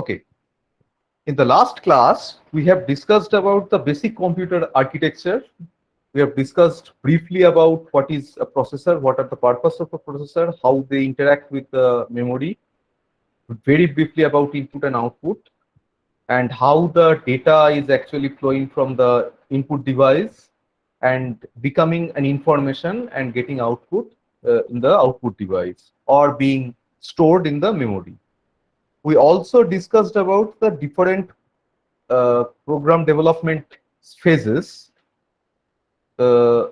Okay. In the last class, we have discussed about the basic computer architecture. We have discussed briefly about what is a processor, what are the purpose of a processor, how they interact with the memory, very briefly about input and output, and how the data is actually flowing from the input device and becoming an information and getting output in the output device or being stored in the memory. We also discussed about the different program development phases. Uh,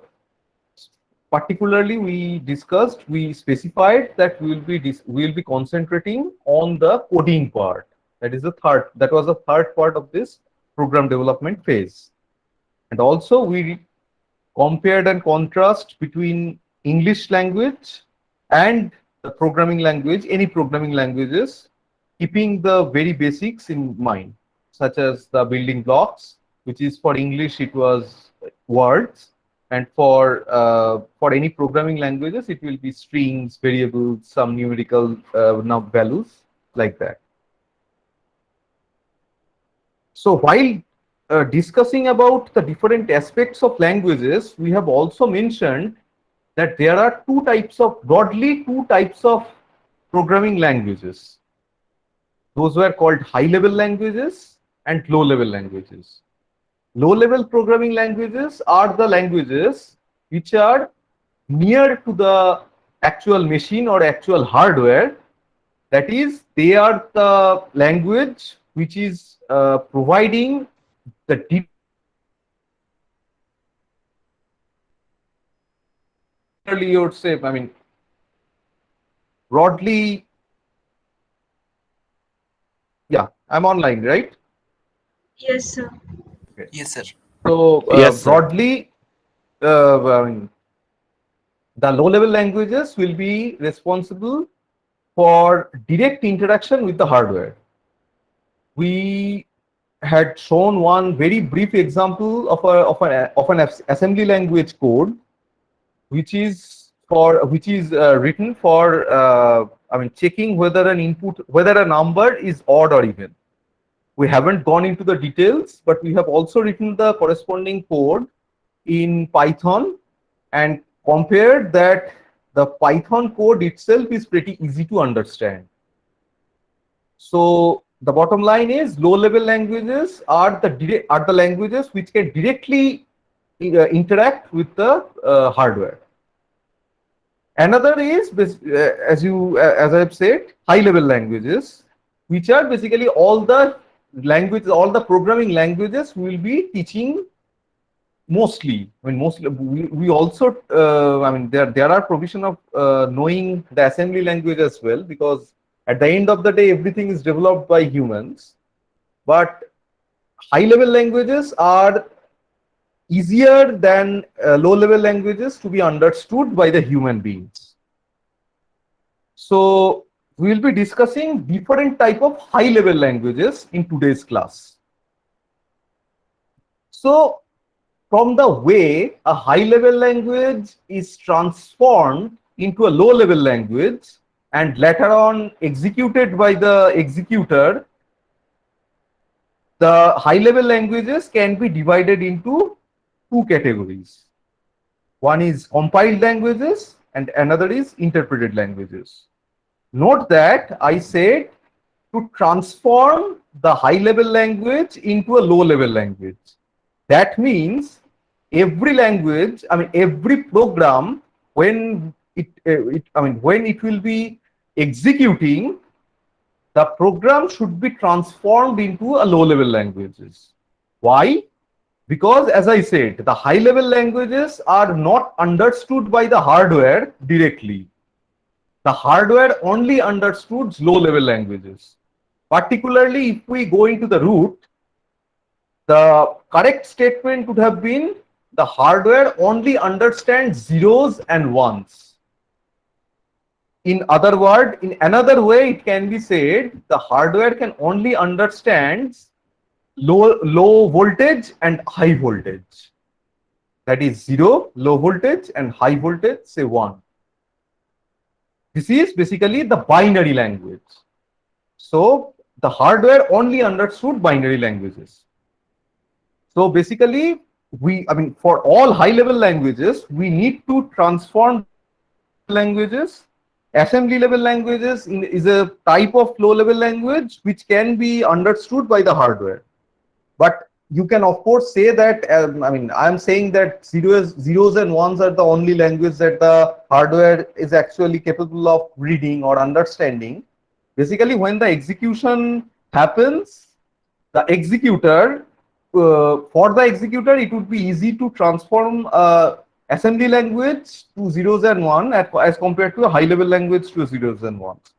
Particularly, we specified that we will be concentrating on the coding part. That was the third part of this program development phase. And also we compared and contrast between English language and the programming language, any programming languages, keeping the very basics in mind, such as the building blocks, which is for English, it was words, and for any programming languages, it will be strings, variables, some numerical values like that. So while discussing about the different aspects of languages, we have also mentioned that there are broadly two types of programming languages. Those were called high-level languages and low-level languages. Low-level programming languages are the languages which are near to the actual machine or actual hardware. That is, they are the language which is providing the deep, you would say, I mean, broadly, yeah, I'm online, right? Yes, sir. Okay. Yes, sir. So Yes, sir. broadly, I mean, the low-level languages will be responsible for direct interaction with the hardware. We had shown one very brief example of an assembly language code, which is written for I mean, checking whether whether a number is odd or even. We haven't gone into the details, but we have also written the corresponding code in Python and compared that the Python code itself is pretty easy to understand. So the bottom line is low-level languages are the languages which can directly interact with the hardware. Another is, as I've said, high-level languages, which are basically all the programming languages we will be teaching mostly. I mean, mostly we also, I mean, there are provision of knowing the assembly language as well, because at the end of the day, everything is developed by humans. But high-level languages are easier than low-level languages to be understood by the human beings. So we will be discussing different type of high-level languages in today's class. So from the way a high-level language is transformed into a low-level language and later on executed by the executor, the high-level languages can be divided into two categories. One is compiled languages and another is interpreted languages. Note that I said to transform the high-level language into a low-level language. That means every language, I mean, every program, when it will be executing, the program should be transformed into a low-level languages. Why? Because, as I said, the high-level languages are not understood by the hardware directly. The hardware only understood low-level languages. Particularly, if we go into the root, the correct statement would have been the hardware only understands zeros and ones. In another way, it can be said the hardware can only understand low voltage and high voltage. That is 0, low voltage, and high voltage, say 1. This is basically the binary language. So the hardware only understood binary languages. So basically, for all high level languages, we need to transform languages. Assembly level languages is a type of low level language which can be understood by the hardware. But you can of course say that, I'm saying that zeros and ones are the only language that the hardware is actually capable of reading or understanding. Basically, when the execution happens, the executor, for the executor, it would be easy to transform assembly language to zeros and one as compared to a high level language to zeros and ones.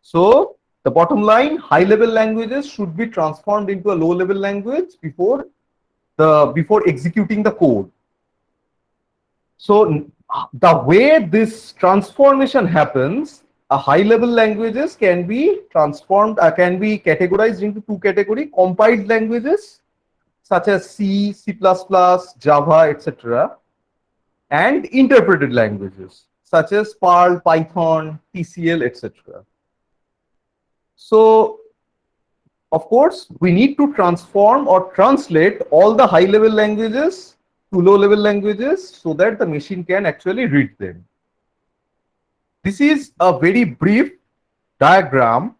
So the bottom line, high level languages should be transformed into a low level language before executing the code. So the way this transformation happens, a high level languages can be transformed, can be categorized into two categories: compiled languages such as C, C++, Java, etc., and interpreted languages such as Perl, Python, TCL, etc. So of course, we need to transform or translate all the high level languages to low level languages so that the machine can actually read them. This is a very brief diagram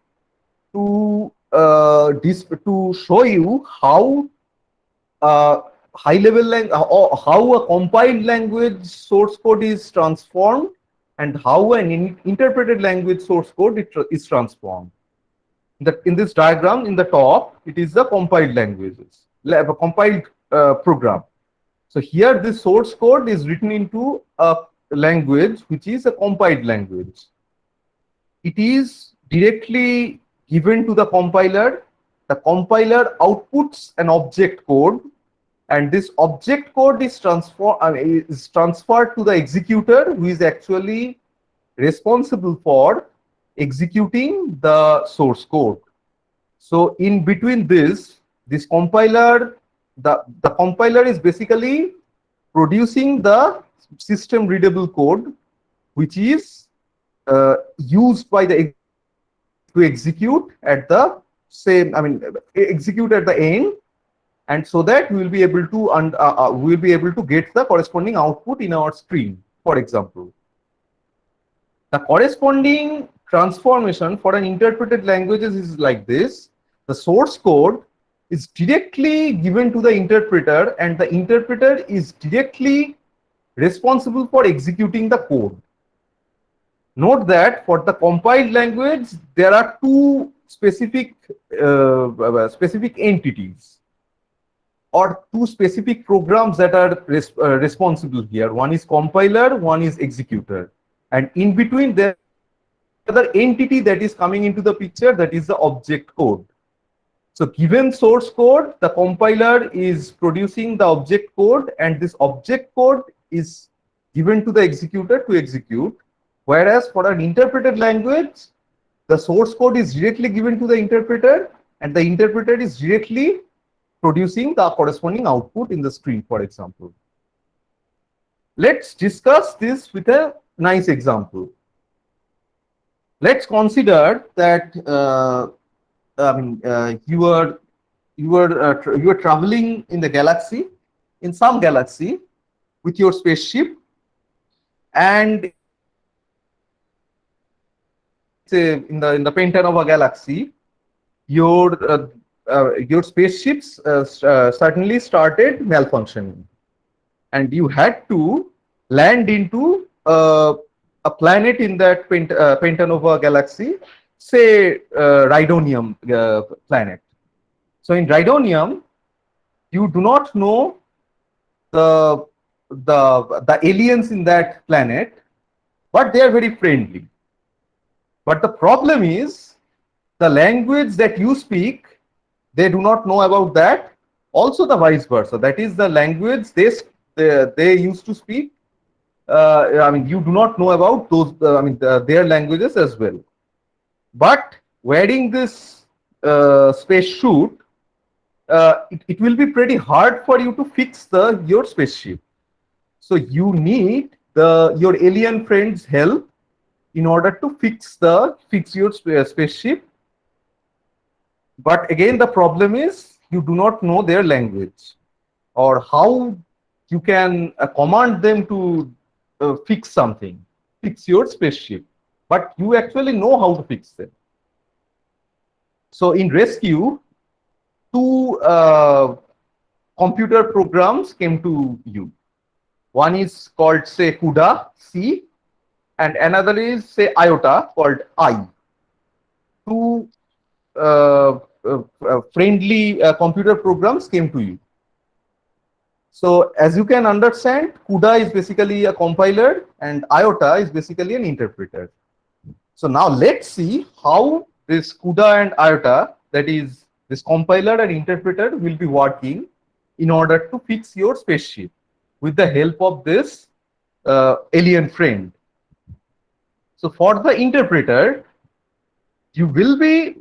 to show you how high level how a compiled language source code is transformed and how an interpreted language source code is transformed. In this diagram, in the top, it is the compiled languages, a compiled program. So here, this source code is written into a language which is a compiled language. It is directly given to the compiler. The compiler outputs an object code, and this object code is transferred to the executor, who is actually responsible for executing the source code. So in between this compiler, the compiler is basically producing the system readable code, which is used by the to execute at the execute at the end, and so that we will be able to get the corresponding output in our screen, for example. The corresponding transformation for an interpreted languages is like this. The source code is directly given to the interpreter, and the interpreter is directly responsible for executing the code. Note that for the compiled language, there are two specific entities or two specific programs that are responsible here. One is compiler, one is executor, and in between there other entity that is coming into the picture, that is the object code. So given source code, the compiler is producing the object code, and this object code is given to the executor to execute. Whereas for an interpreted language, the source code is directly given to the interpreter, and the interpreter is directly producing the corresponding output in the screen, for example. Let's discuss this with a nice example. Let's consider that you are traveling in the galaxy, in some galaxy, with your spaceship, and in the painter of a galaxy, your spaceships certainly started malfunctioning, and you had to land into a planet in that Pentanova galaxy, say Rhydonium planet. So in Rhydonium, you do not know the aliens in that planet, but they are very friendly. But the problem is the language that you speak, they do not know about that. Also the vice versa. That is the language they used to speak. You do not know about those. Their languages as well. But wearing this space suit, it will be pretty hard for you to fix your spaceship. So you need your alien friend's help in order to fix your spaceship. But again, the problem is you do not know their language or how you can command them to fix something, fix your spaceship, but you actually know how to fix them. So in rescue, two computer programs came to you. One is called, say, CUDA C, and another is, say, IOTA called I. Two friendly computer programs came to you. So as you can understand, CUDA is basically a compiler and IOTA is basically an interpreter. So now let's see how this CUDA and IOTA, that is this compiler and interpreter, will be working in order to fix your spaceship with the help of this alien friend. So for the interpreter, you will be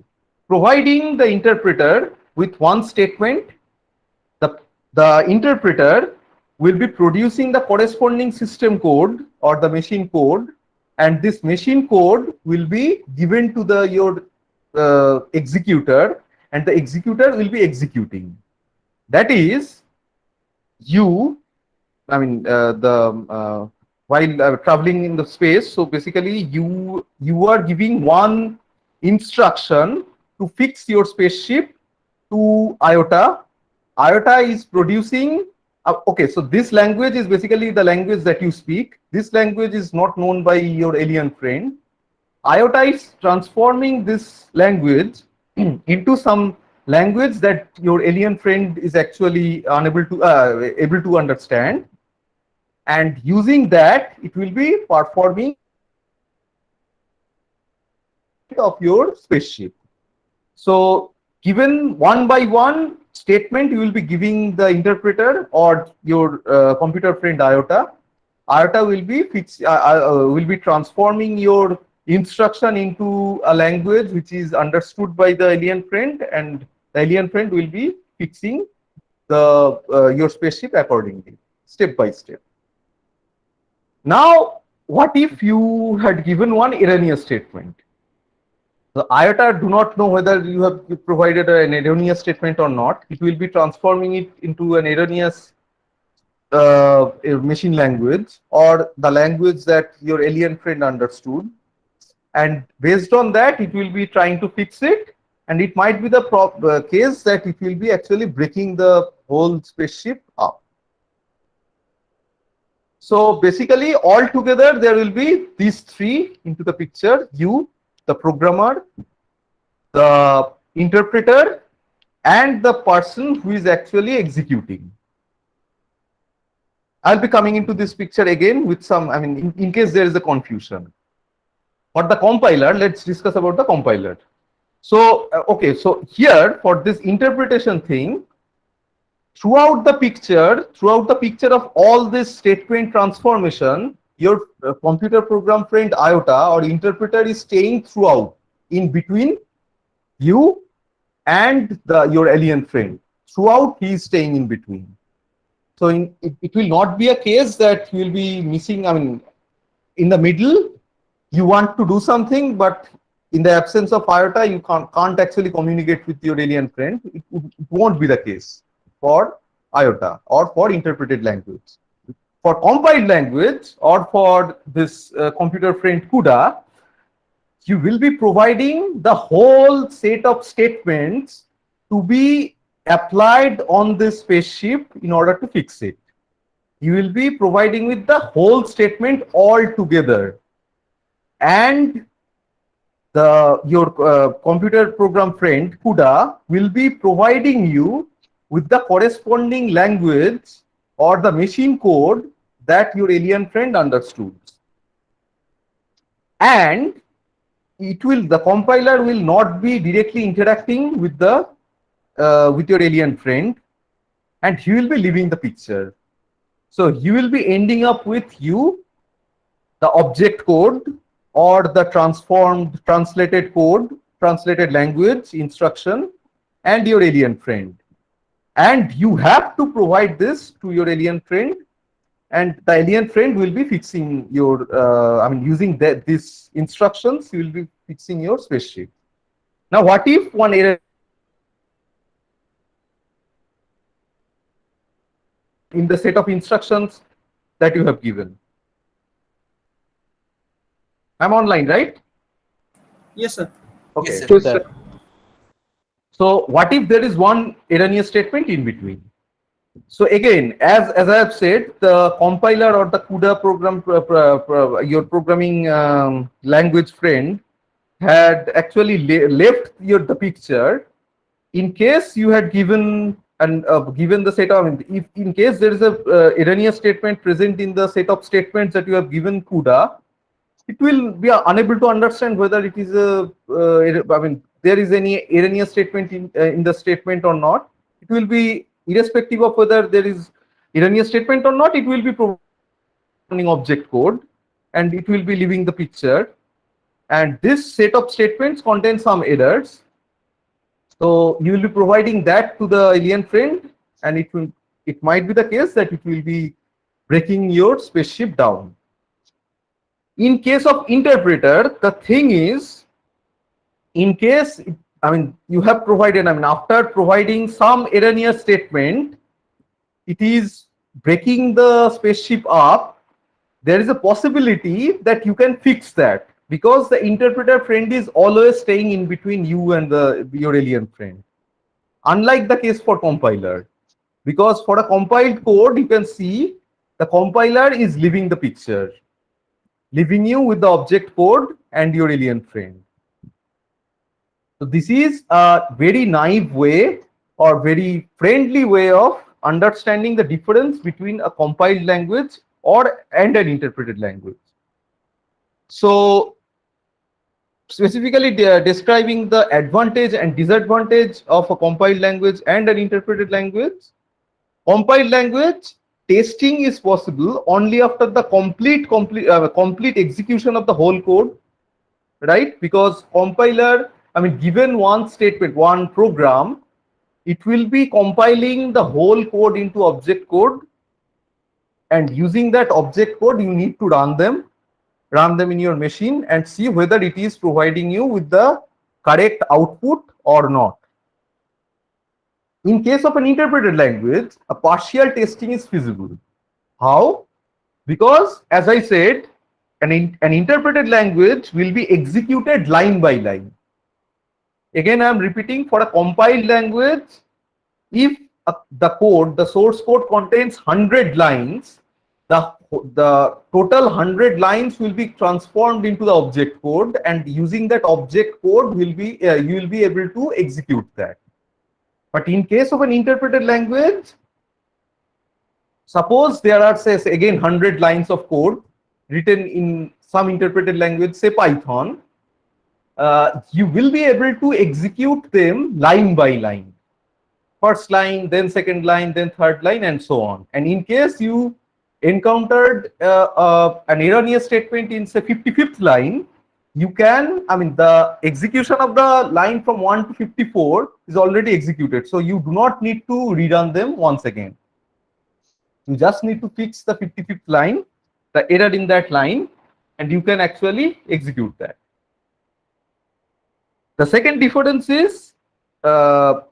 providing the interpreter with one statement. The interpreter will be producing the corresponding system code or the machine code, and this machine code will be given to the your executor, and the executor will be executing. That is, you, I mean, while traveling in the space, so basically you are giving one instruction to fix your spaceship to IOTA. IOTA is producing. Okay, so this language is basically the language that you speak. This language is not known by your alien friend. IOTA is transforming this language into some language that your alien friend is actually unable to able to understand, and using that it will be performing of your spaceship. So given one by one statement, you will be giving the interpreter or your computer friend IOTA. IOTA will be transforming your instruction into a language which is understood by the alien friend, and the alien friend will be fixing the your spaceship accordingly, step by step. Now, what if you had given one erroneous statement? The IOTA do not know whether you have provided an erroneous statement or not. It will be transforming it into an erroneous machine language or the language that your alien friend understood. And based on that, it will be trying to fix it. And it might be the case that it will be actually breaking the whole spaceship up. So basically, all together, there will be these three into the picture: you, the programmer, the interpreter, and the person who is actually executing. I'll be coming into this picture again with some, I mean, in case there is a confusion. For the compiler, let's discuss about the compiler. So, okay, so here for this interpretation thing, throughout the picture of all this statement transformation, your computer program friend IOTA or interpreter is staying throughout, in between you and your alien friend. Throughout, he is staying in between. So it will not be a case that you will be missing. I mean, in the middle, you want to do something, but in the absence of IOTA, you can't actually communicate with your alien friend. It won't be the case for IOTA or for interpreted language. For compiled language or for this computer friend CUDA, you will be providing the whole set of statements to be applied on this spaceship in order to fix it. You will be providing with the whole statement all together, and your computer program friend CUDA will be providing you with the corresponding language or the machine code that your alien friend understood. And the compiler will not be directly interacting with with your alien friend, and he will be leaving the picture. So he will be ending up with you, the object code or the translated code, translated language instruction, and your alien friend. And you have to provide this to your alien friend, and the alien friend will be fixing your, using these instructions, you will be fixing your spaceship. Now, what if one error in the set of instructions that you have given. I'm online, right? Yes, sir. Okay. Yes, sir. So what if there is one erroneous statement in between? So again, as I have said, the compiler or the CUDA program, your programming language friend had actually left the picture in case you had given and given the set of, if in case there is a erroneous statement present in the set of statements that you have given CUDA, it will be unable to understand whether it is a there is any erroneous statement in the statement or not. It will be irrespective of whether there is erroneous statement or not, it will be providing object code and it will be leaving the picture, and this set of statements contain some errors. So you will be providing that to the alien friend, and it might be the case that it will be breaking your spaceship down. In case of interpreter, the thing is, in case you have provided, after providing some erroneous statement, it is breaking the spaceship up, there is a possibility that you can fix that, because the interpreter friend is always staying in between you and your alien friend. Unlike the case for compiler, because for a compiled code, you can see the compiler is leaving the picture, leaving you with the object code and your alien friend. So this is a very naive way or very friendly way of understanding the difference between a compiled language and an interpreted language. So specifically describing the advantage and disadvantage of a compiled language and an interpreted language. Compiled language testing is possible only after the complete execution of the whole code, right? Because compiler, given one statement, one program, it will be compiling the whole code into object code, and using that object code, you need to run them in your machine and see whether it is providing you with the correct output or not. In case of an interpreted language, a partial testing is feasible. How? Because, as I said, an interpreted language will be executed line by line. Again, I am repeating, for a compiled language, if the source code contains 100 lines, the total 100 lines will be transformed into the object code, and using that object code you will be able to execute that. But in case of an interpreted language, suppose there are, say again, 100 lines of code written in some interpreted language, say Python, you will be able to execute them line by line. First line, then second line, then third line, and so on. And in case you encountered an erroneous statement in, say, 55th line, you can, the execution of the line from 1 to 54 is already executed. So you do not need to rerun them once again. You just need to fix the 55th line, the error in that line, and you can actually execute that. The second difference is the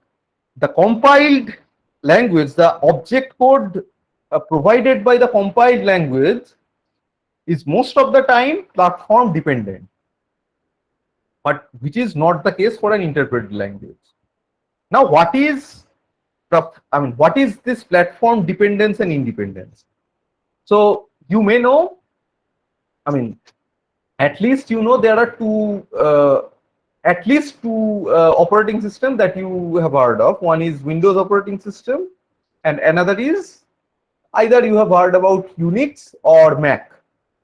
compiled language, the object code provided by the compiled language is most of the time platform dependent, but which is not the case for an interpreted language. Now, what is this platform dependence and independence? So you may know, at least you know there are at least two operating systems that you have heard of. One is Windows operating system, and another is either you have heard about Unix or Mac,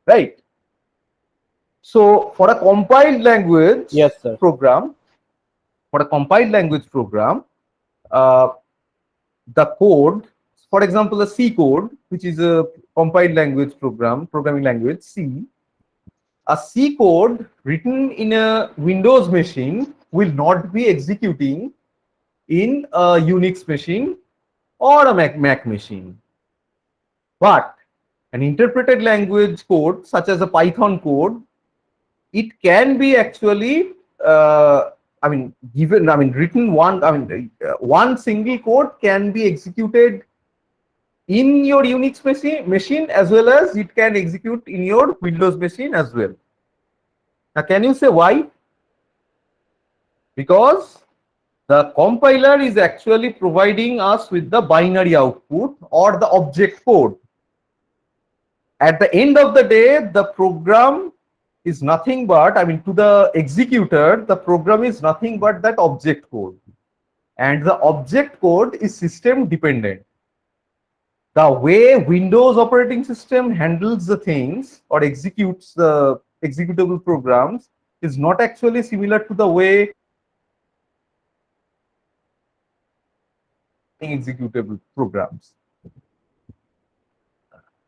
right? So for a compiled language program, the code, for example, a C code, which is a compiled language programming language, C, a C code written in a Windows machine will not be executing in a Unix machine or a Mac machine. But an interpreted language code, such as a Python code, it can be actually written one single code can be executed in your Unix machine as well as it can execute in your Windows machine as well. Now, can you say why? Because the compiler is actually providing us with the binary output or the object code. At the end of the day, the program is nothing but, I mean, to the executor, the program is nothing but that object code. And the object code is system dependent. The way Windows operating system handles the things or executes the executable programs is not actually similar to the way executable programs.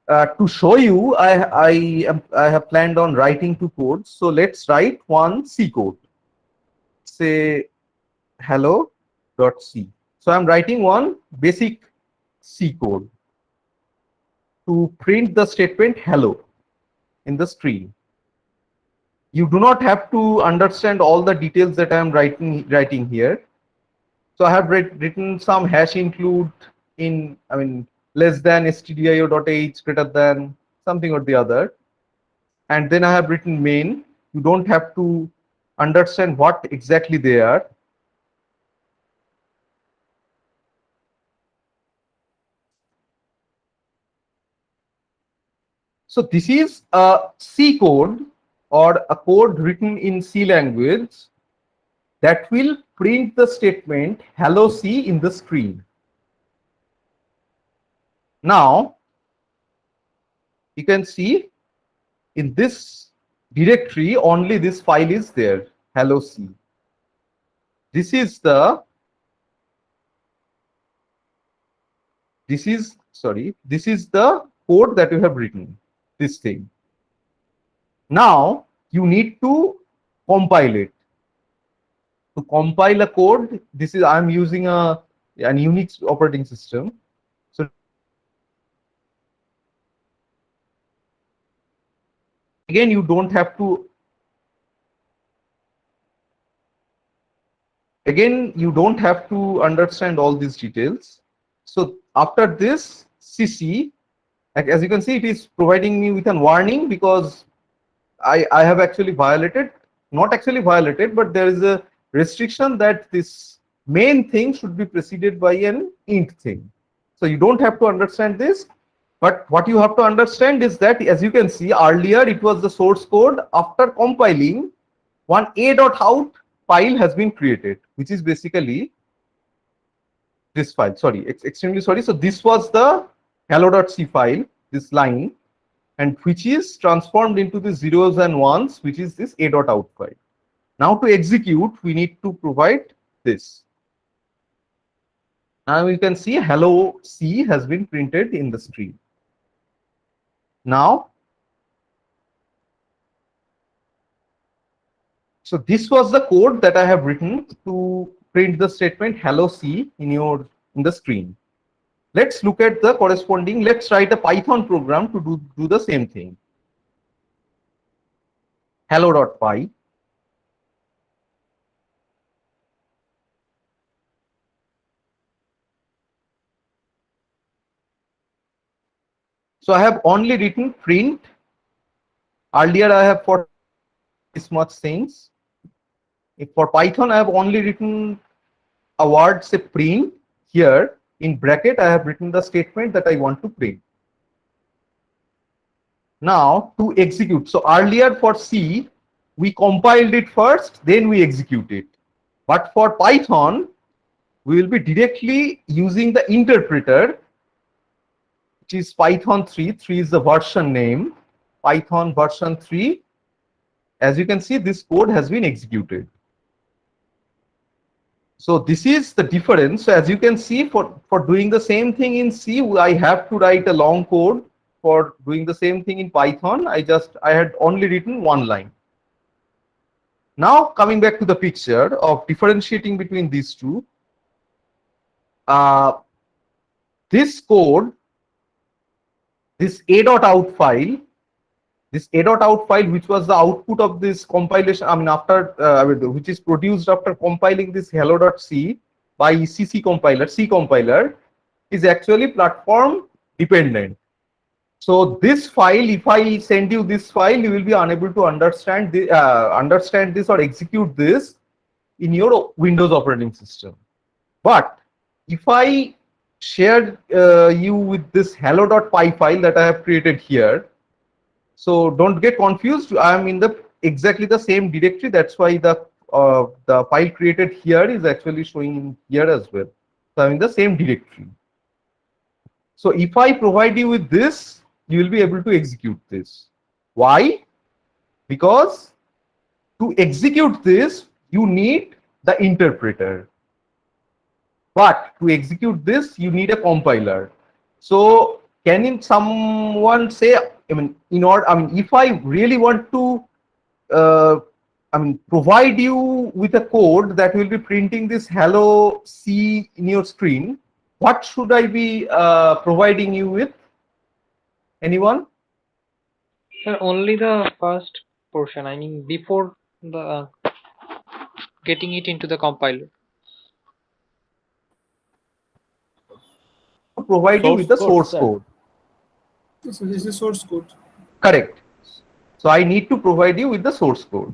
To show you, I have planned on writing two codes. So let's write one C code. Say hello.c. So I'm writing one basic C code to print the statement hello in the string. You do not have to understand all the details that I am writing here. So I have written some hash include in, I mean, less than stdio.h, greater than something or the other. And then I have written main. You don't have to understand what exactly they are. So this is a C code or a code written in C language that will print the statement hello C in the screen. Now, you can see in this directory only this file is there, hello C. This is the code that you have written, this thing. Now you need to compile it. To compile a code, this is, I'm using an Unix operating system. So again, you don't have to understand all these details. So after this cc, as you can see, it is providing me with a warning because I have actually violated, not actually violated, but there is a restriction that this main thing should be preceded by an int thing. So you don't have to understand this, but what you have to understand is that, as you can see earlier, it was the source code. After compiling, one a.out file has been created, which is basically this file. Sorry, extremely sorry. So this was the hello.c file, this line, and which is transformed into the zeros and ones, which is this a.out file. Now to execute, we need to provide this. Now you can see hello C has been printed in the string. Now, so this was the code that I have written to print the statement hello C in the screen. Let's look at the corresponding. Let's write a Python program to do the same thing. Hello.py. So I have only written print. Earlier I have for this much things. If for Python I have only written a word, say print. Here in bracket I have written the statement that I want to print. Now to execute. So earlier for C, we compiled it first, then we execute it. But for Python, we will be directly using the interpreter, which is Python 3. 3 is the version name. Python version 3. As you can see, this code has been executed. So this is the difference. So as you can see, for doing the same thing in C, I have to write a long code. For doing the same thing in Python, I had only written one line. Now coming back to the picture of differentiating between these two, this code, this a.out file, which was the output of this compilation, I mean after which is produced after compiling this hello.c by C compiler, is actually platform dependent. So this file, if I send you this file, you will be unable to understand this or execute this in your Windows operating system. But if I share you with this hello.py file that I have created here, so don't get confused. I am in the exactly the same directory. That's why the file created here is actually showing here as well. So I'm in the same directory. So if I provide you with this, you will be able to execute this. Why? Because to execute this, you need the interpreter. But to execute this, you need a compiler. So someone say, if I really want to, provide you with a code that will be printing this hello C in your screen, what should I be providing you with? Anyone? Sir, only the first portion. I mean, before the getting it into the compiler. Provide you with the source sir. code. So this is source code. Correct. So I need to provide you with the source code.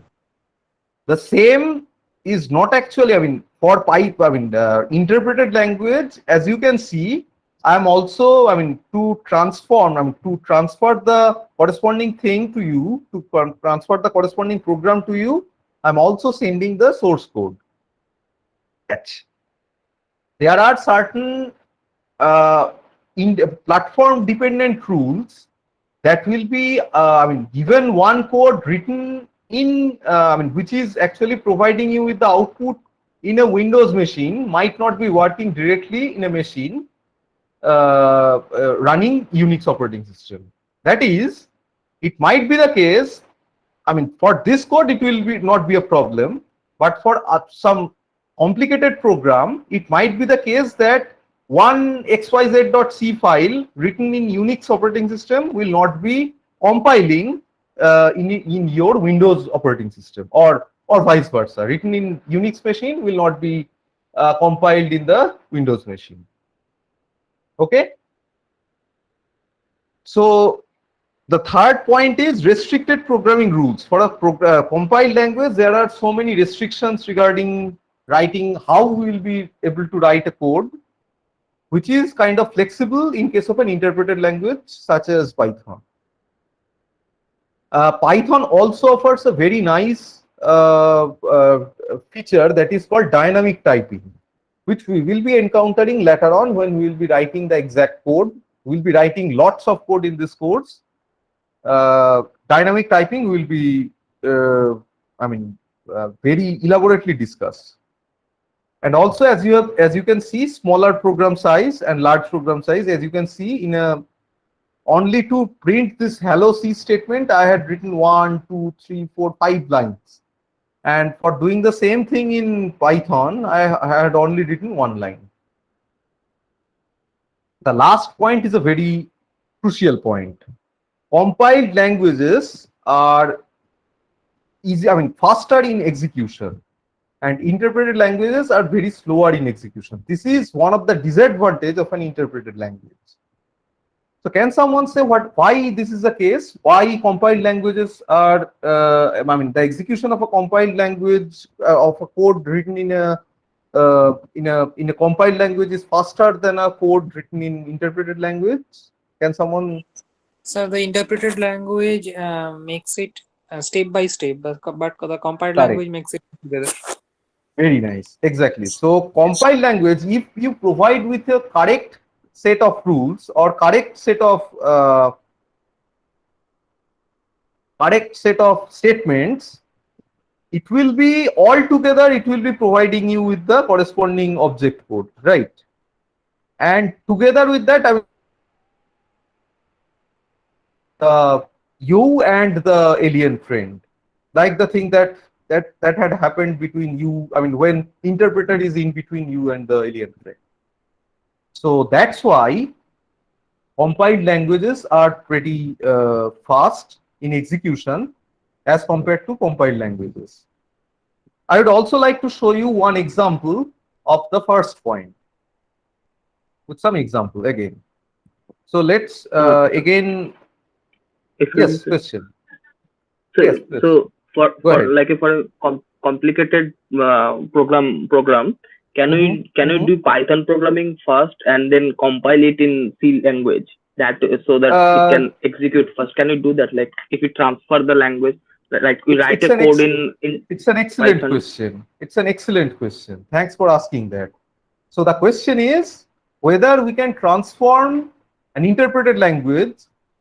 The same is not actually, for interpreted language, as you can see, I'm also, to transfer the corresponding thing to you, to transfer the corresponding program to you, I'm also sending the source code. There are certain platform dependent rules that will be given one code written in which is actually providing you with the output in a Windows machine, might not be working directly in a machine running Unix operating system. That is, it might be the case, for this code it will not be a problem, but for some complicated program, it might be the case that one xyz.c file written in Unix operating system will not be compiling in your Windows operating system, or vice versa. Written in Unix machine will not be compiled in the Windows machine. Okay. So the third point is restricted programming rules. For a compiled language, there are so many restrictions regarding writing, how we will be able to write a code, which is kind of flexible in case of an interpreted language such as Python. Python also offers a very nice feature that is called dynamic typing, which we will be encountering later on when we will be writing the exact code. We will be writing lots of code in this course. Dynamic typing will be, very elaborately discussed. And also, as you can see, smaller program size and large program size. As you can see, in only to print this hello C statement, I had written 1, 2, 3, 4, 5 lines. And for doing the same thing in Python, I had only written 1 line. The last point is a very crucial point. Compiled languages are easy, faster in execution, and interpreted languages are very slower in execution. This is one of the disadvantages of an interpreted language. So can someone say why this is the case? Why compiled languages are, the execution of a compiled language of a code written in a compiled language is faster than a code written in interpreted language? Can someone? Sir, the interpreted language makes it step by step, but the compiled Correct. language makes it together. Very nice. Exactly. So compiled language, if you provide with a correct set of rules or correct set of statements, it will be all together, it will be providing you with the corresponding object code, right? And together with that, you and the alien friend, like the thing that had happened between you, when interpreter is in between you and the alien friend. So that's why compiled languages are pretty fast in execution as compared to compiled languages. I would also like to show you one example of the first point with some example again. So let's again, Excuse me, yes, sir. question. So, Yes, please. so Go ahead. for a complicated program, can Mhm, we mhm. do Python programming first and then compile it in C language that so that it Uh, can execute first? Can we do that? Like if we transfer the language, like we it's write it's a an code ex in it's an excellent Python. question. It's an excellent question. Thanks for asking that. So the question is whether we can transform an interpreted language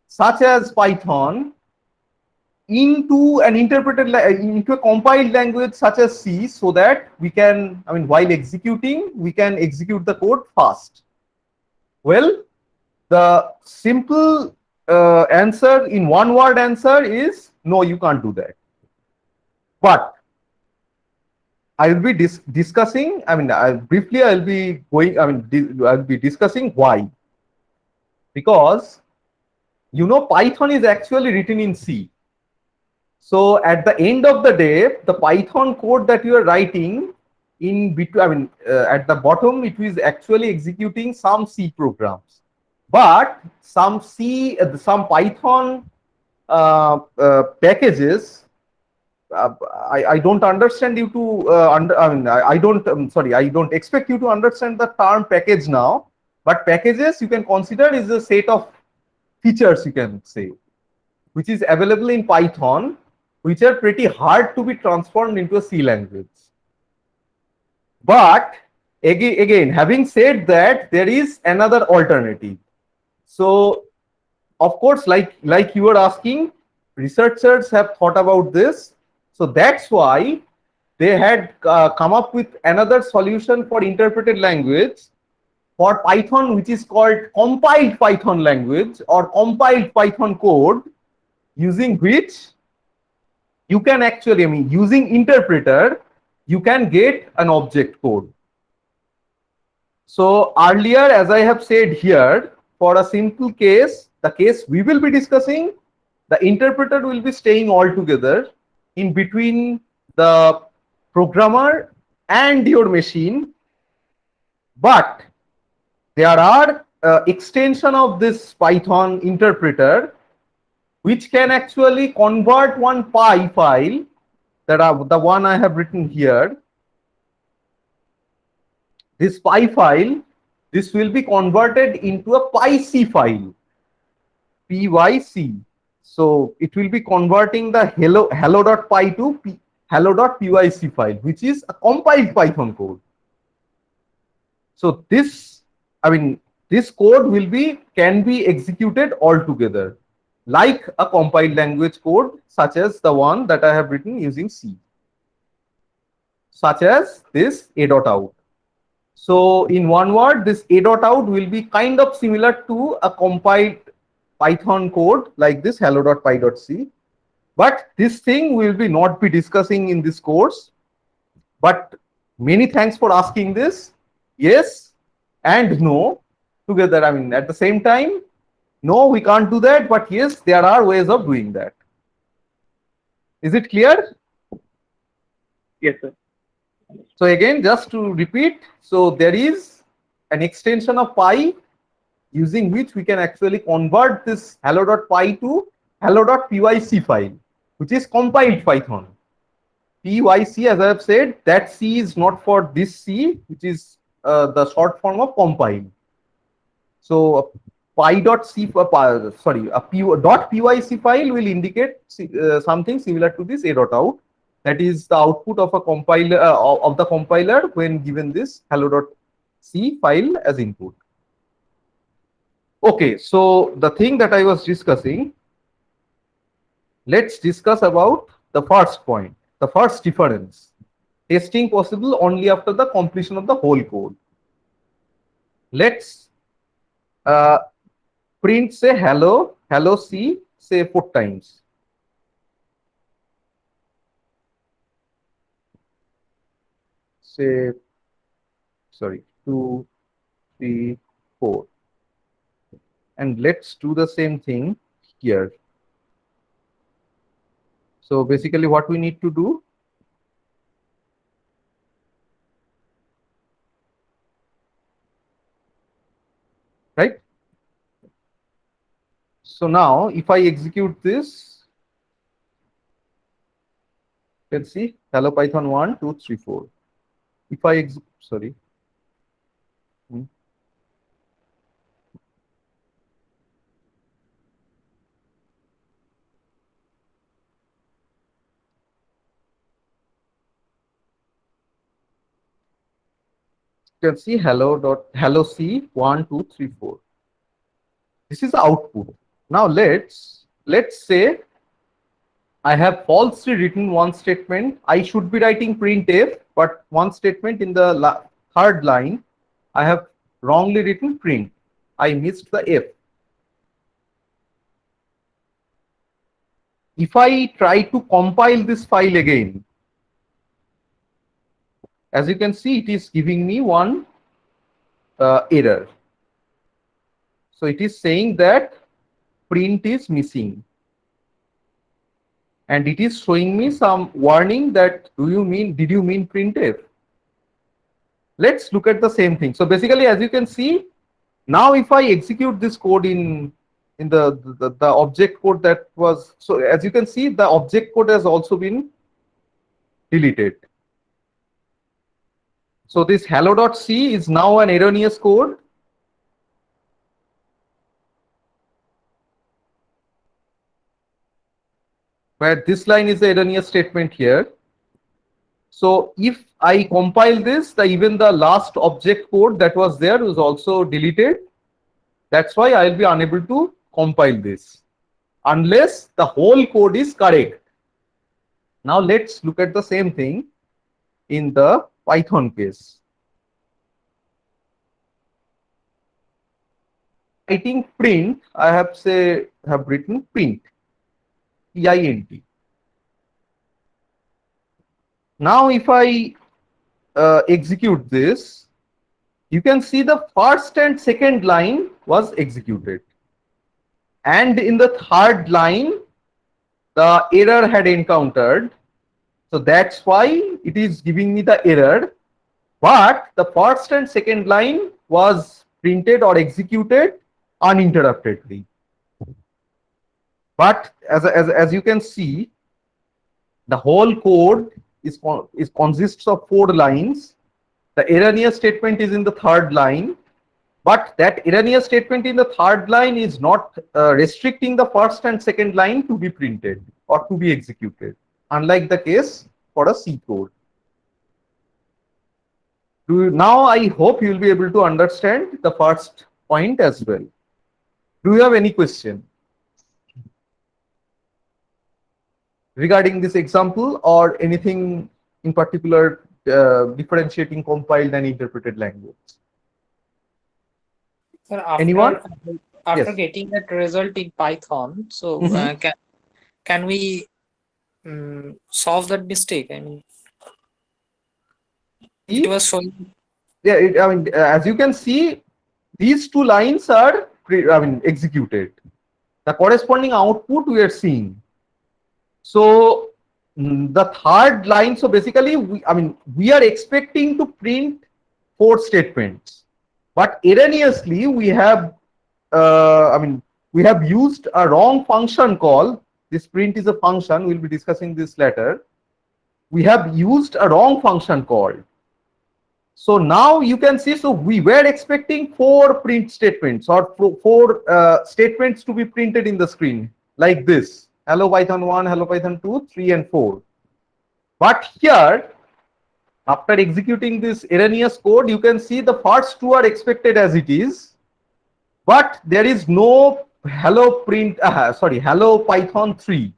such as Python into an into a compiled language such as C, so that we can, I mean, while executing, we can execute the code fast. Well, the simple answer in one word answer is no, you can't do that. But I will be discussing, I mean, briefly I'll be going, I mean, I'll be discussing why. Because, you know, Python is actually written in C. So at the end of the day, the Python code that you are writing in between, I mean, at the bottom, it is actually executing some C programs. But some Python packages, I don't understand you to I mean, I don't, sorry, I don't expect you to understand the term package now. But packages you can consider is a set of features, you can say, which is available in Python, which are pretty hard to be transformed into a C language. But again, having said that, there is another alternative. So, of course, like you were asking, researchers have thought about this. So that's why they had come up with another solution for interpreted language for Python, which is called compiled Python language or compiled Python code, using which you can actually, I mean, using interpreter, you can get an object code. So earlier, as I have said here, for a simple case, the case we will be discussing, the interpreter will be staying all together in between the programmer and your machine. But there are extension of this Python interpreter which can actually convert one Py file, that are the one I have written here. This Py file, this will be converted into a PyC file, PYC. So it will be converting the hello.py to hello.pyc file, which is a compiled Python code. So this, I mean, this code can be executed altogether like a compiled language code, such as the one that I have written using C, such as this a.out. So in one word, this a.out will be kind of similar to a compiled Python code like this hello.py.c. But this thing we will be not be discussing in this course. But many thanks for asking this. Yes and no together. I mean, at the same time, no, we can't do that. But yes, there are ways of doing that. Is it clear? Yes, sir. So again, just to repeat, so there is an extension of Py using which we can actually convert this hello.py to hello.pyc file, which is compiled Python. PYC, as I have said, that C is not for this C, which is the short form of compile. So py.c, sorry, a .pyc file will indicate something similar to this a.out. That is the output of a compiler of the compiler when given this hello.c file as input. Okay, so the thing that I was discussing, let's discuss about the first point, the first difference. Testing possible only after the completion of the whole code. Let's uh, print say hello C, say 4 times. Say, sorry, 2, 3, 4. And let's do the same thing here. So basically what we need to do, right? So now if I execute this, let's see, hello Python 1, 2, 3, 4. If I sorry. Hmm. You can see hello C 1, 2, 3, 4. This is the output. Now let's say I have falsely written one statement. I should be writing printf, but one statement in the third line, I have wrongly written print. I missed the F. If I try to compile this file again, as you can see, it is giving me one error. So it is saying that print is missing. And it is showing me some warning that did you mean printf? Let's look at the same thing. So basically, as you can see, now if I execute this code in the object code that was, so as you can see, the object code has also been deleted. So this hello.c is now an erroneous code. Where this line is the erroneous statement here. So if I compile this, even the last object code that was there was also deleted. That's why I'll be unable to compile this unless the whole code is correct. Now let's look at the same thing in the Python case. Writing print, I have written print, P-I-N-T. Now if I execute this, you can see the first and second line was executed. And in the third line, the error had encountered. So that's why it is giving me the error. But the first and second line was printed or executed uninterruptedly. But as you can see, the whole code consists of 4 lines. The erroneous statement is in the third line, but that erroneous statement in the third line is not restricting the first and second line to be printed or to be executed, unlike the case for a C code. Now I hope you will be able to understand the first point as well. Do you have any question regarding this example or anything in particular differentiating compiled and interpreted language? Sir, after, Anyone? After Yes. getting that result in Python, so can we solve that mistake? I mean, it was showing. Yeah, I mean, as you can see, these 2 lines are executed. The corresponding output we are seeing. So the third line. So basically, we are expecting to print 4 statements, but erroneously we have used a wrong function call. This print is a function. We'll be discussing this later. We have used a wrong function call. So now you can see, so we were expecting 4 print statements or 4 statements to be printed in the screen like this. Hello Python 1, hello Python 2, 3 and 4. But here, after executing this erroneous code, you can see the first 2 are expected as it is, but there is no hello Python 3.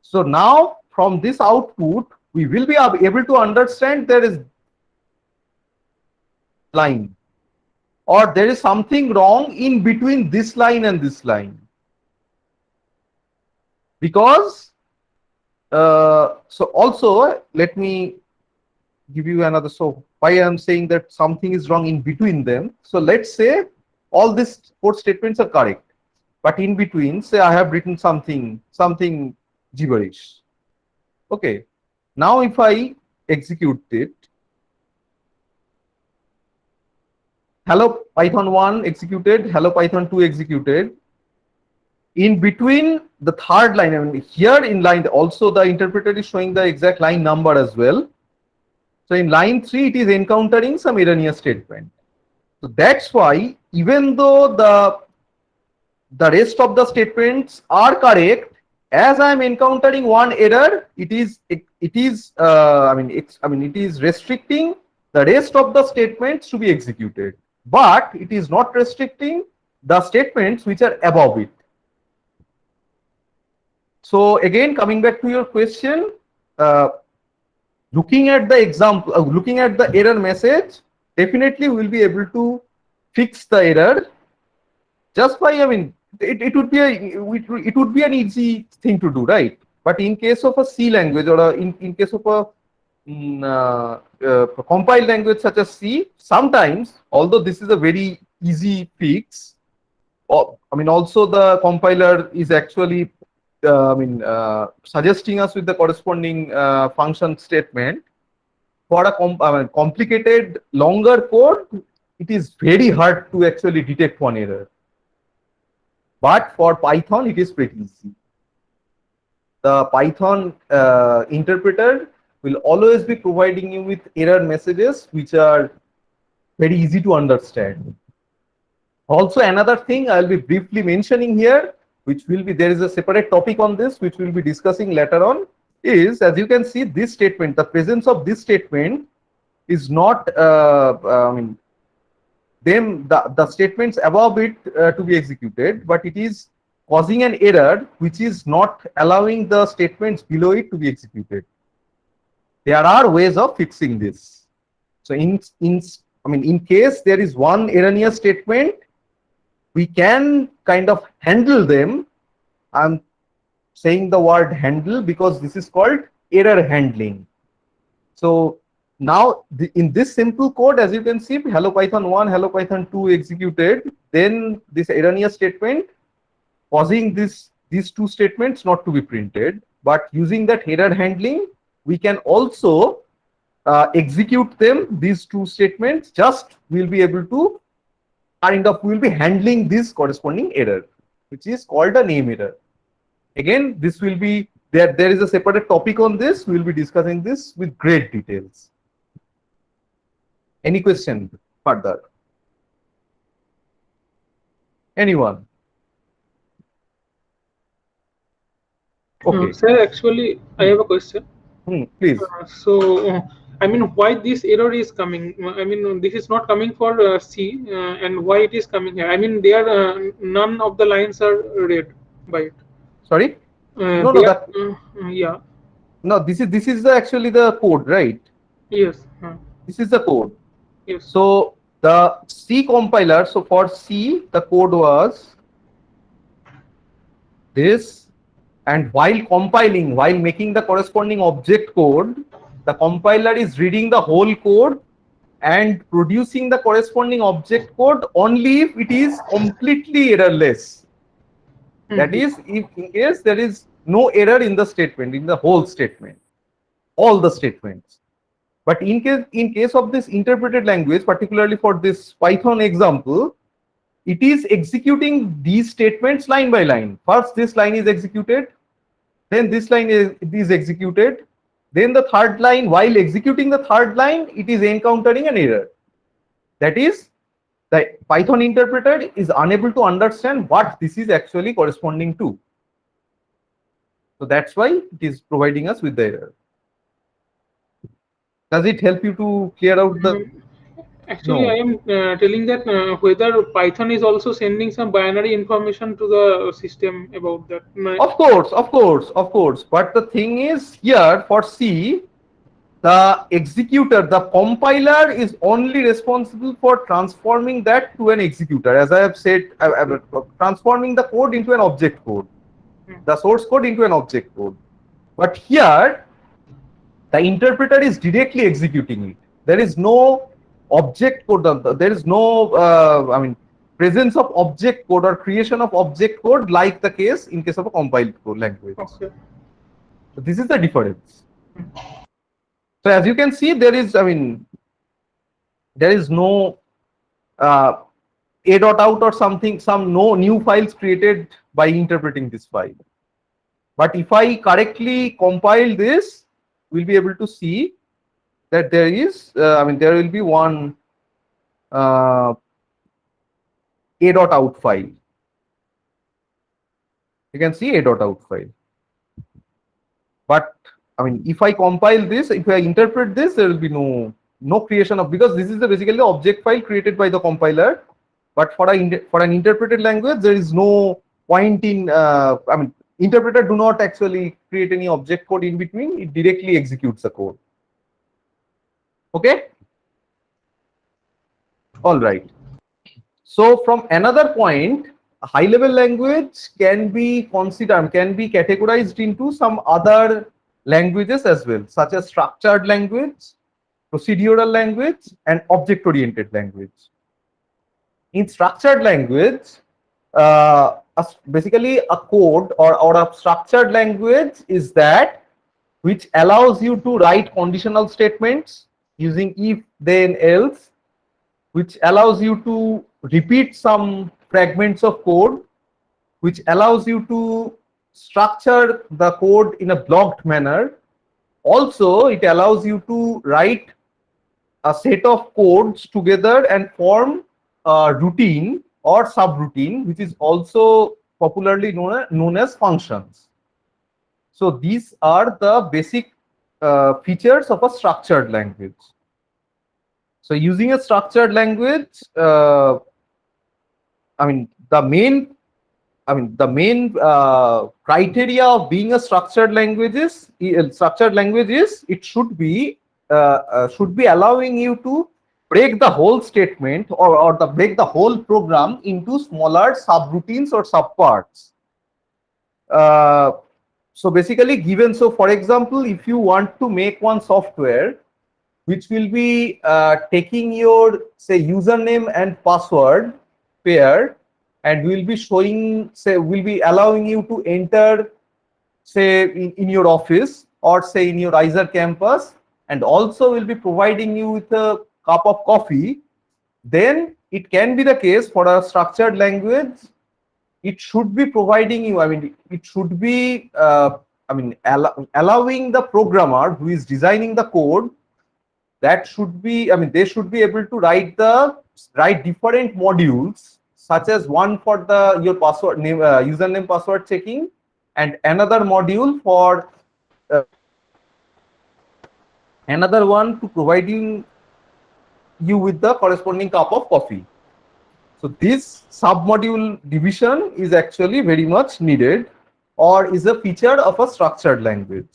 So now from this output, we will be able to understand there is line or there is something wrong in between this line and this line, because so also let me give you another. So why I am saying that something is wrong in between them. So let's say all these 4 statements are correct, but in between, say I have written something gibberish. Okay, now if I execute it, hello Python 1 executed, hello Python 2 executed. in between the third line, I mean, here in line, also the interpreter is showing the exact line number as well. So in line 3, it is encountering some erroneous statement. So that's why even though the rest of the statements are correct, as I am encountering one error, it is restricting the rest of the statements to be executed, but it is not restricting the statements which are above it. So again, coming back to your question, looking at the example, looking at the error message, definitely we will be able to fix the error just by, I mean, it would be an easy thing to do, right? But in case of a C language or in case of a compiled language such as C, sometimes, although this is a very easy fix, I mean, also the compiler is actually suggesting us with the corresponding function statement. For a complicated, longer code, it is very hard to actually detect one error. But for Python, it is pretty easy. The Python interpreter will always be providing you with error messages which are very easy to understand. Also, another thing I'll be briefly mentioning here, which will be, there is a separate topic on this, which we'll be discussing later on, is, as you can see, this statement, the presence of this statement is not, the statements above it to be executed, but it is causing an error which is not allowing the statements below it to be executed. There are ways of fixing this. So in case there is one erroneous statement, we can kind of handle them. I'm saying the word handle because this is called error handling. So now in this simple code, as you can see, hello Python 1, hello Python 2 executed, then this erroneous statement causing these two statements not to be printed. But using that error handling, we can also execute them, these two statements, just we'll be able to we'll be handling this corresponding error, which is called a name error. Again, this will be, there is a separate topic on this. We'll be discussing this with great details. Any question further? Anyone? Okay. Sir, actually, I have a question. Please. I mean, why this error is coming? I mean, this is not coming for C, and why it is coming here? I mean, there none of the lines are read by it. Sorry? No, yeah. No, this is actually the code, right? Yes. This is the code. Yes. So the C compiler, so for C, the code was this, and while compiling, while making the corresponding object code, the compiler is reading the whole code and producing the corresponding object code only if it is completely errorless. That is, if in case there is no error in the statement, in the whole statement, all the statements. But in case of this interpreted language, particularly for this Python example, it is executing these statements line by line. First, this line is executed, then this line is executed, then the third line. While executing the third line, it is encountering an error. That is, the Python interpreter is unable to understand what this is actually corresponding to. So that's why it is providing us with the error. Does it help you to clear out the? Actually, No. I am telling that whether Python is also sending some binary information to the system about that. Of course. But the thing is, here for C, the executor, the compiler is only responsible for transforming that to an executor. As I have said, transforming the code into an object code, the source code into an object code. But here, the interpreter is directly executing it. There is no object code. There is no, presence of object code or creation of object code like the case in case of a compiled code language. Okay. So this is the difference. So as you can see, there is, there is no a dot out or something, some no new files created by interpreting this file. But if I correctly compile this, we'll be able to see that there is, there will be one a dot out file. You can see a dot out file. But if I compile this, if I interpret this, there will be no creation of, because this is basically the object file created by the compiler. But for an interpreted language, there is no point in, interpreter do not actually create any object code in between. It directly executes the code. Okay. All right. So from another point, a high-level language can be considered, can be categorized into some other languages as well, such as structured language, procedural language, and object-oriented language. In structured language, basically a code or a structured language is that which allows you to write conditional statements using if, then, else, which allows you to repeat some fragments of code, which allows you to structure the code in a blocked manner. Also, it allows you to write a set of codes together and form a routine or subroutine, which is also popularly known as functions. So these are the basic features of a structured language. So using a structured language, the main criteria of being a structured language is it should be allowing you to break the whole statement or break the whole program into smaller subroutines or subparts. So basically given, so for example, if you want to make one software which will be taking your, say, username and password pair, and will be showing, say, will be allowing you to enter, say, in your office or say in your ISER campus, and also will be providing you with a cup of coffee, then it can be the case for a structured language. It should be providing you, it should be, allowing the programmer who is designing the code, that should be, they should be able to write different modules, such as one for your password name, username password checking, and another module for another one to providing you with the corresponding cup of coffee. So this submodule division is actually very much needed, or is a feature of a structured language.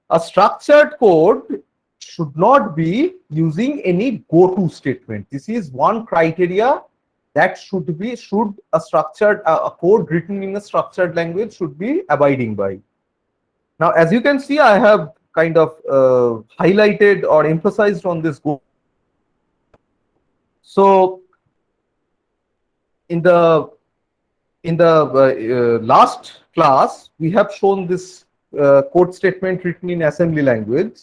A structured code should not be using any go-to statement. This is one criteria that should a code written in a structured language should be abiding by. Now, as you can see, I have kind of highlighted or emphasized on this go. So in the last class, we have shown this code statement written in assembly language,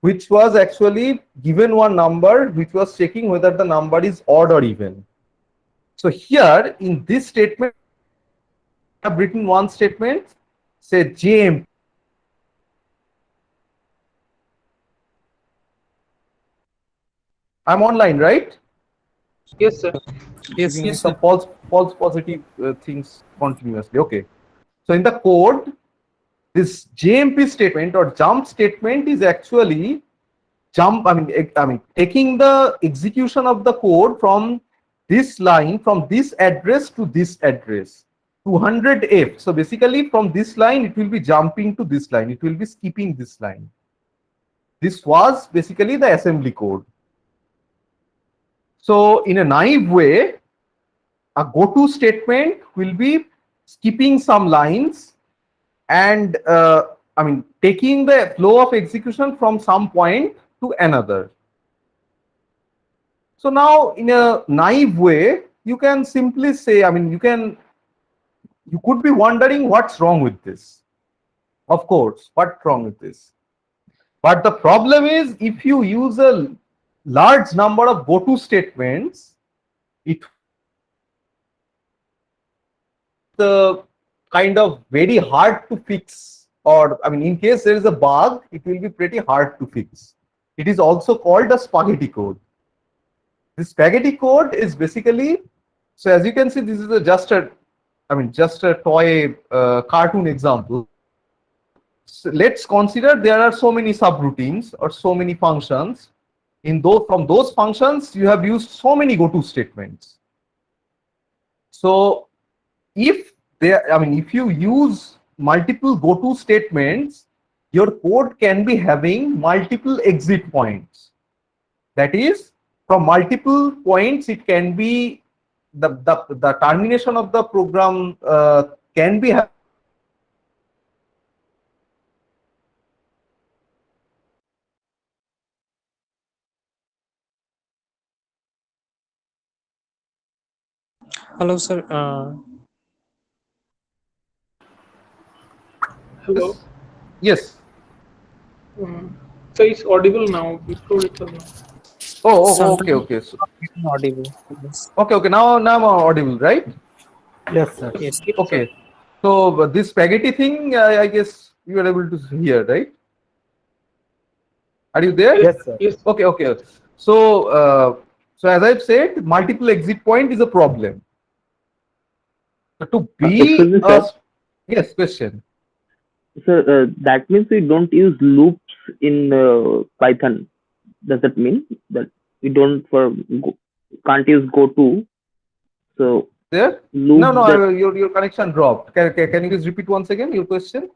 which was actually given one number, which was checking whether the number is odd or even. So here in this statement, I have written one statement, say JM. I'm online, right? Yes, sir. Giving some false positive things continuously. Okay. So in the code, this JMP statement or jump statement is actually taking the execution of the code from this line, from this address to this address, 200F. So basically from this line, it will be jumping to this line. It will be skipping this line. This was basically the assembly code. So in a naive way, a go-to statement will be skipping some lines and taking the flow of execution from some point to another. So now in a naive way, you can simply say, you could be wondering what's wrong with this. Of course, what's wrong with this? But the problem is, if you use a large number of go-to statements, it kind of very hard to fix, or I mean, in case there is a bug, it will be pretty hard to fix. It is also called a spaghetti code. This spaghetti code is basically, so as you can see, this is just a toy cartoon example. So let's consider there are so many subroutines or so many functions. From those functions, you have used so many goto statements. So if you use multiple goto statements, your code can be having multiple exit points. That is, from multiple points, it can be the termination of the program can be Hello, sir. Hello. yes. So it's audible now. Before it was not. Okay. So, Audible. Yes. okay. Now I'm audible, right? Yes, sir. Yes. Okay. So this spaghetti thing, I guess you are able to hear, right? Are you there? Yes, sir. Yes. Okay. So as I've said, multiple exit point is a problem. So to be excuse me, sir. yes, question. So that means we don't use loops in Python. Does that mean that we can't use goto? So There? loops No, your connection dropped. Can you please repeat once again your question?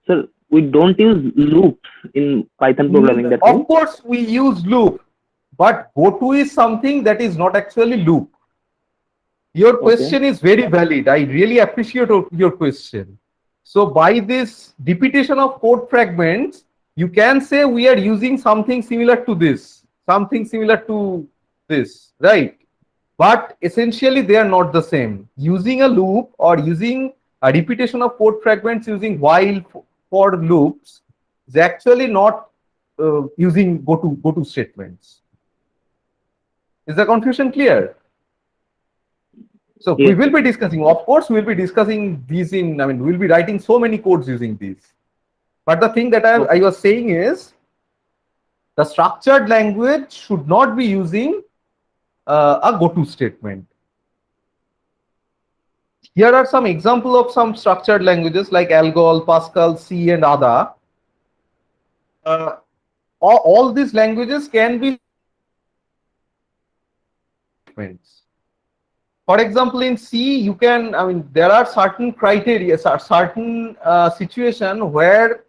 Sir, we don't use loops in Python programming. That means Of course, we use loop, but goto is something that is not actually loop. Your question is very valid. I really appreciate your question. So by this repetition of code fragments, you can say we are using something similar to this, right? But essentially they are not the same. Using a loop or using a repetition of code fragments using while for loops is actually not using goto statements. Is the confusion clear? So we Yes. will be discussing, of course, we'll be discussing these we'll be writing so many codes using these. But the thing that I was saying is the structured language should not be using a goto statement. Here are some examples of some structured languages like Algol, Pascal, C, and Ada. All these languages can be statements. For example, in C, you can, there are certain criteria, certain situation where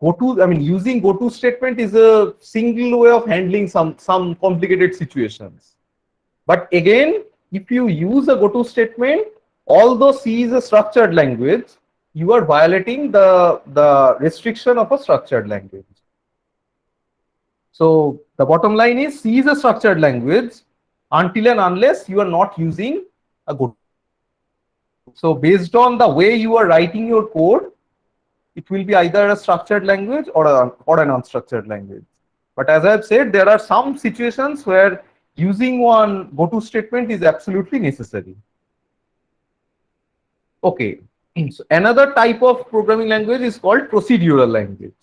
using goto statement is a single way of handling some complicated situations. But again, if you use a goto statement, although C is a structured language, you are violating the restriction of a structured language. So the bottom line is C is a structured language until and unless you are not using a goto. So based on the way you are writing your code, it will be either a structured language or an unstructured language. But as I've said, there are some situations where using one goto statement is absolutely necessary. Okay. So another type of programming language is called procedural language.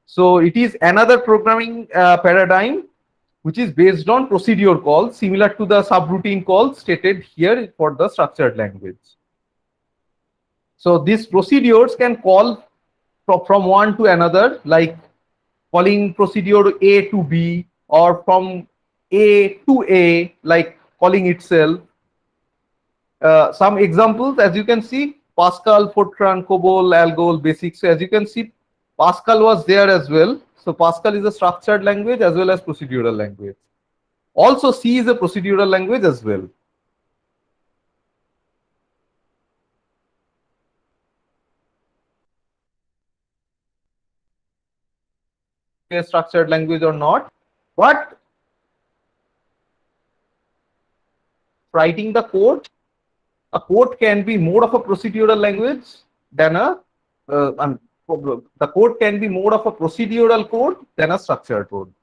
So it is another programming paradigm which is based on procedure calls, similar to the subroutine calls stated here for the structured language. So these procedures can call from one to another, like calling procedure A to B, or from A to A, like calling itself. Some examples, as you can see, Pascal, Fortran, COBOL, Algol, BASIC. So as you can see, Pascal was there as well. So Pascal is a structured language as well as procedural language. Also, C is a procedural language as well. A structured language or not, but writing the code, a code can be more of a procedural language than the code can be more of a procedural code than a structured code.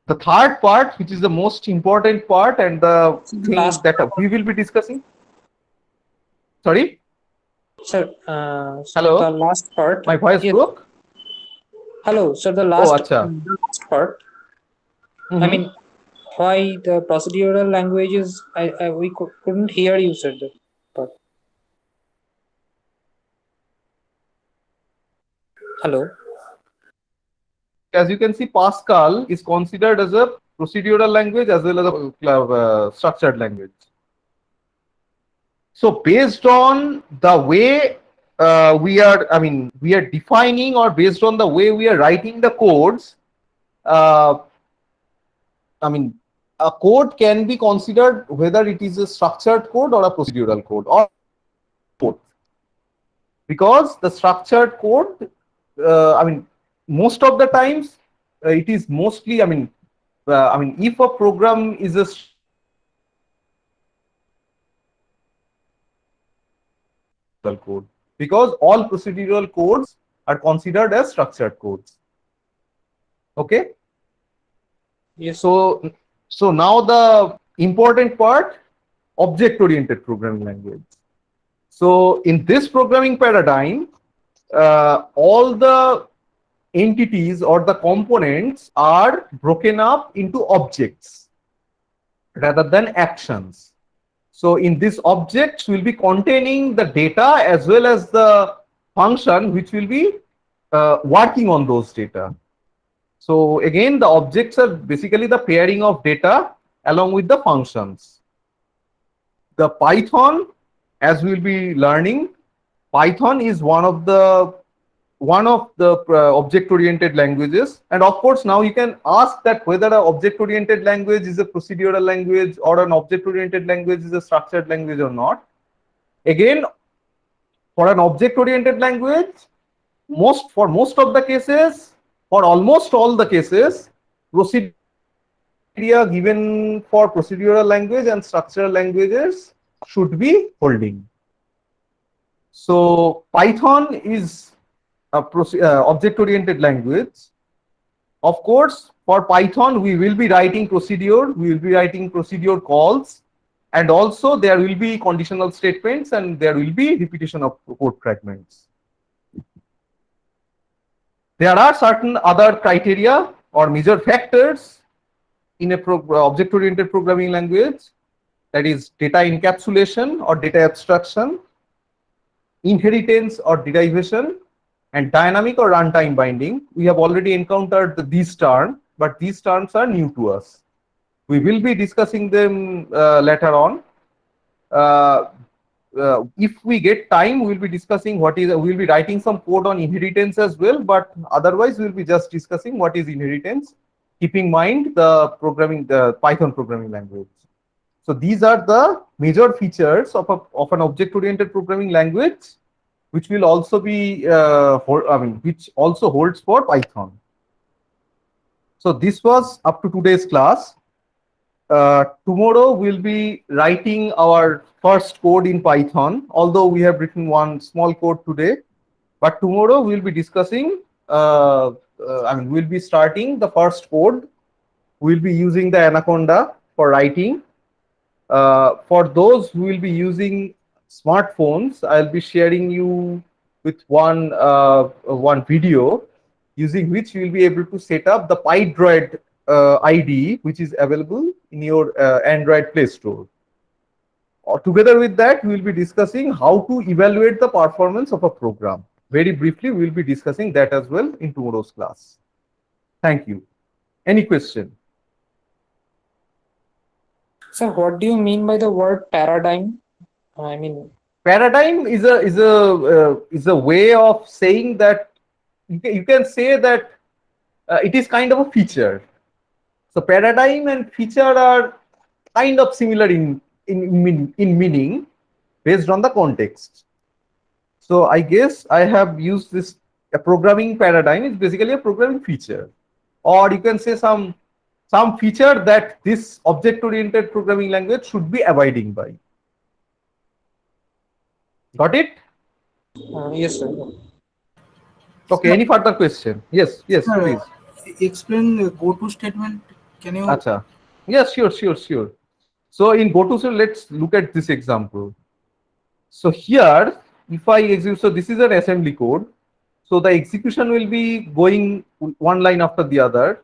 The third part, which is the most important part and the thing that we will be discussing. Sorry, Sir, Hello? the last part. my voice Yes. broke. Hello, sir. The Oh, last, acha. the last part. I Mhm. mean, why the procedural languages? We couldn't hear you, sir. The part. Hello. As you can see, Pascal is considered as a procedural language as well as a structured language. So based on the way we are defining, or based on the way we are writing the codes, uh, I mean, a code can be considered whether it is a structured code or a procedural code, or both. Because the structured code, most of the times it is mostly, if a program is a code, because all procedural codes are considered as structured codes. Okay. Yes. So now the important part, object-oriented programming language. So in this programming paradigm, all the entities or the components are broken up into objects rather than actions. So in this objects will be containing the data as well as the function which will be working on those data. So again, the objects are basically the pairing of data along with the functions. The Python, as we'll be learning, Python is one of the object-oriented languages. And of course, now you can ask that whether an object-oriented language is a procedural language or an object-oriented language is a structured language or not. Again, for an object-oriented language, for most of the cases, for almost all the cases, procedure given for procedural language and structural languages should be holding. So Python is a object-oriented language. Of course, for Python, we will be writing procedure, we will be writing procedure calls, and also there will be conditional statements and there will be repetition of code fragments. There are certain other criteria or major factors in a object-oriented programming language, that is data encapsulation or data abstraction, inheritance or derivation, and dynamic or runtime binding. We have already encountered these terms, but these terms are new to us. We will be discussing them later on. If we get time, we'll be discussing we'll be writing some code on inheritance as well, but otherwise we'll be just discussing what is inheritance, keeping in mind the Python programming language. So these are the major features of an object-oriented programming language, which will also be which also holds for Python. So this was up to today's class. Tomorrow we'll be writing our first code in Python, although we have written one small code today. But tomorrow we'll be discussing, we'll be starting the first code. We'll be using the Anaconda for writing. For those who will be using smartphones, I'll be sharing you with one video using which you will be able to set up the PyDroid IDE, which is available in your Android Play Store. Together with that, we will be discussing how to evaluate the performance of a program. Very briefly, we will be discussing that as well in tomorrow's class. Thank you. Any question? Sir, what do you mean by the word paradigm? I mean, paradigm is a way of saying that you can say that it is kind of a feature. So paradigm and feature are kind of similar in meaning based on the context. So I guess I have used this. A programming paradigm is basically a programming feature, or you can say some feature that this object-oriented programming language should be abiding by. Got it? yes, sir. Okay. Any further question? Yes. Yes, Sir, please. Explain the go-to statement. Can you? Acha. Yes, sure. So in GoTo, let's look at this example. So here, if I execute, so this is an assembly code. So the execution will be going one line after the other.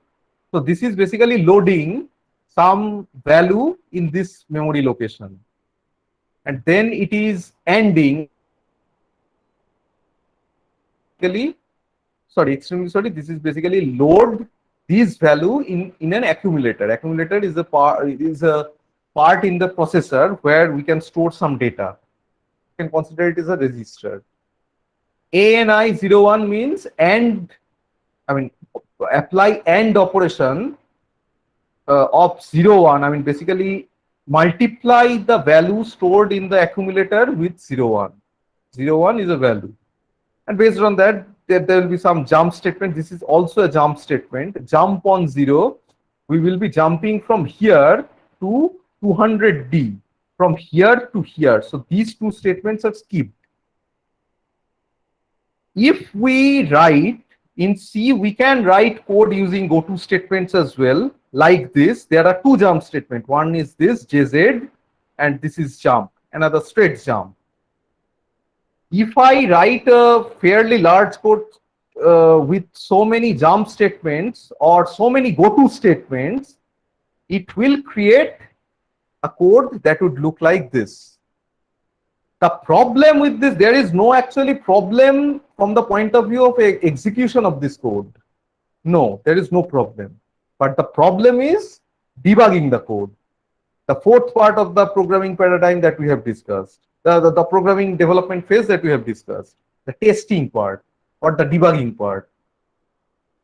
So this is basically loading some value in this memory location. And then it is ending, extremely sorry, this is basically load this value in an accumulator. Accumulator is a part in the processor where we can store some data. You can consider it as a register. ANI 01 means apply AND operation of 01. Basically multiply the value stored in the accumulator with 01. 01 is a value. And based on that, there will be some jump statement. This is also a jump statement. Jump on 0. We will be jumping from here to 200D. From here to here. So these two statements are skipped. If we write in C, we can write code using goto statements as well. Like this, there are two jump statements. One is this JZ, and this is jump. Another straight jump. If I write a fairly large code with so many jump statements or so many goto statements, it will create a code that would look like this. The problem with this, there is no actually problem from the point of view of execution of this code. No, there is no problem. But the problem is debugging the code. The fourth part of the programming paradigm that we have discussed, the programming development phase that we have discussed, the testing part or the debugging part.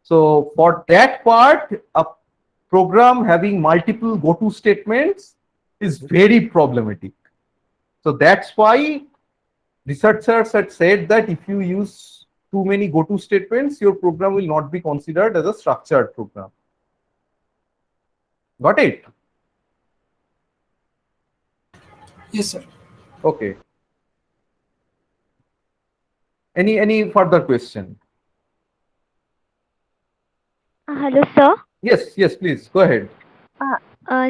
So for that part, a program having multiple goto statements is very problematic. So that's why researchers had said that if you use too many goto statements, your program will not be considered as a structured program. Got it? Yes, sir. Okay. Any further question? Hello, sir. Yes, please go ahead.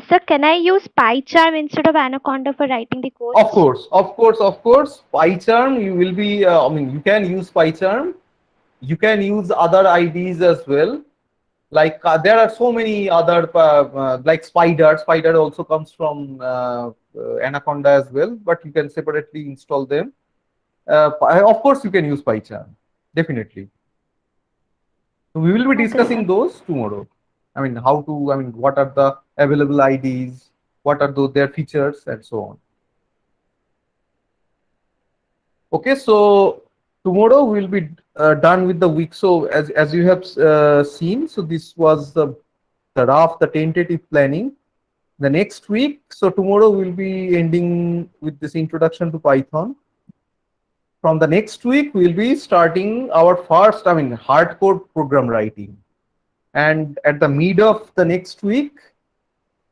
Sir, can I use PyCharm instead of Anaconda for writing the code? Of course. PyCharm, you will be, you can use PyCharm. You can use other IDs as well. Like there are so many other, like Spider. Spider also comes from Anaconda as well, but you can separately install them. Of course, you can use PyCharm, definitely. So we will be discussing those tomorrow. What are the available IDs? What are their features and so on. Okay, so tomorrow we'll be done with the week. So as you have seen, so this was the tentative planning. The next week, so tomorrow we'll be ending with this introduction to Python. From the next week, we'll be starting our first, hardcore program writing. And at the mid of the next week,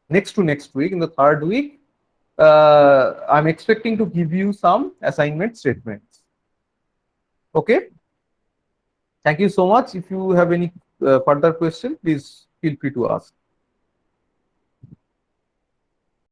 next to next week, in the third week, I'm expecting to give you some assignment statements. Okay. Thank you so much. If you have any further question, please feel free to ask.